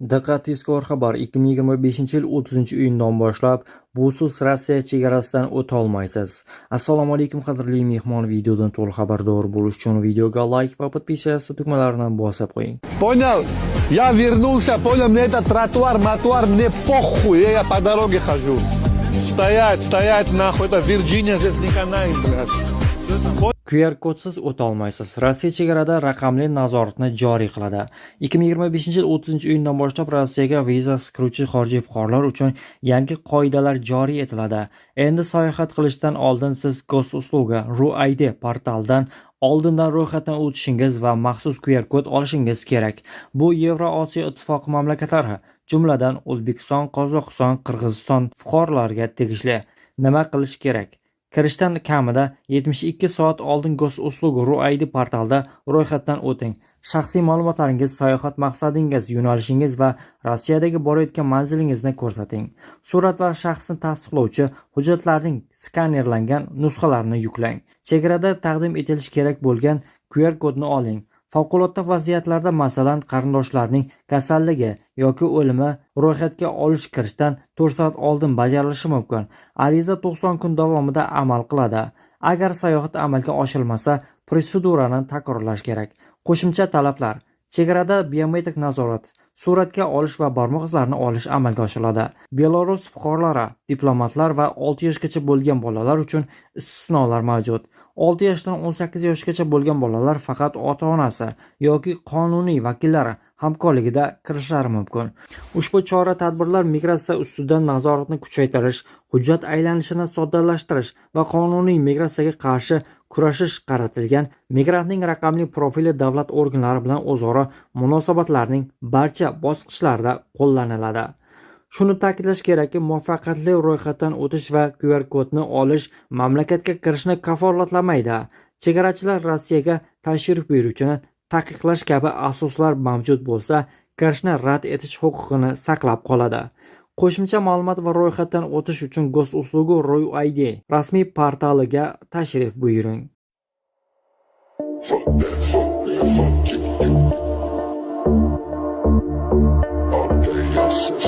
Diqqat, tezkor xabar. 2025-yil 30-iyundan boshlab busiz Rossiya chegarasidan o'ta olmaysiz. Assalomu alaykum qadrli mehmon, videodan to'liq xabardor bo'lish uchun videoga like va podpisatsiya tugmalarini bosib qo'ying. Понял? Я вернулся, понял, мне этот тротуар, мне похуй, я по дороге хожу. Стоять, нахуй, это Virginia здесь не канает, блядь. QR kodsiz o'ta olmaysiz. Rossiya chegarada raqamli nazoratni joriy qiladi. 2025-yil 30-iyundan boshlab Rossiyaga vizasiz kiruvchi xorijiy fuqarolar uchun yangi qoidalar joriy etiladi. Endi sayohat qilishdan oldin siz Gosusluga RuID portalidan oldindan ro'yxatdan o'tishingiz va maxsus QR kod olishingiz kerak. Bu Yevrosiyo ittifoqi mamlakatlari, jumladan O'zbekiston, Qozog'iston, Qirg'iziston fuqarolariga tegishli. Nima qilish kerak? Kirishdan kamida 72 soat oldin Gosusluga RuID portalida ro'yxatdan o'ting. Shaxsiy ma'lumotlaringiz, sayohat maqsadingiz, yo'nalishingiz va Rossiyadagi borayotgan manzilingizni ko'rsating. Surat va shaxsni tasdiqlovchi hujjatlarning skanerlangan nusxalarini yuklang. Chegarada taqdim etilishi kerak bo'lgan QR kodni oling. Favqulodda vaziyatlarda, masalan, qarindoshlarning kasalligi yoki o'limi ro'yxatga olish kirishdan 4 soat oldin bajarilishi mumkin. Ariza 90 kun davomida amal qiladi. Agar sayohat amalga oshirilmasa, protsedurani takrorlash kerak. Qo'shimcha talablar: chegarada biometrik nazorat, suratga olish va barmoq izlarini olish amalga oshiriladi. Belarus fuqarolari, diplomatlar va 6 yoshgacha bo'lgan bolalar uchun istisnolar mavjud. 6 yoshdan 18 yoshgacha bo'lgan bolalar faqat ota-onasi yoki qonuniy vakillari hamkorligida kirishlari mumkin. Ushbu chora-tadbirlar migratsiya ustidan nazoratni kuchaytirish, hujjat aylanishini soddalashtirish va qonuniy migratsiyaga qarshi kurashish qaratilgan. Migrantning raqamli profili davlat organlari bilan o'zaro munosabatlarning barcha bosqichlarida qo'llaniladi. Shuni ta'kidlash kerakki, muvaffaqiyatli ro'yxatdan o'tish va QR kodni olish mamlakatga kirishni kafolatlamaydi. Chegarachilar Rossiyaga tashrif buyuruvchini taqiqlash kabi asoslar mavjud bo'lsa, kirishni rad etish huquqini saqlab qoladi. Qo'shimcha ma'lumot va ro'yxatdan o'tish uchun Gosusluga RuID rasmiy portaliga tashrif buyuring. All day I said,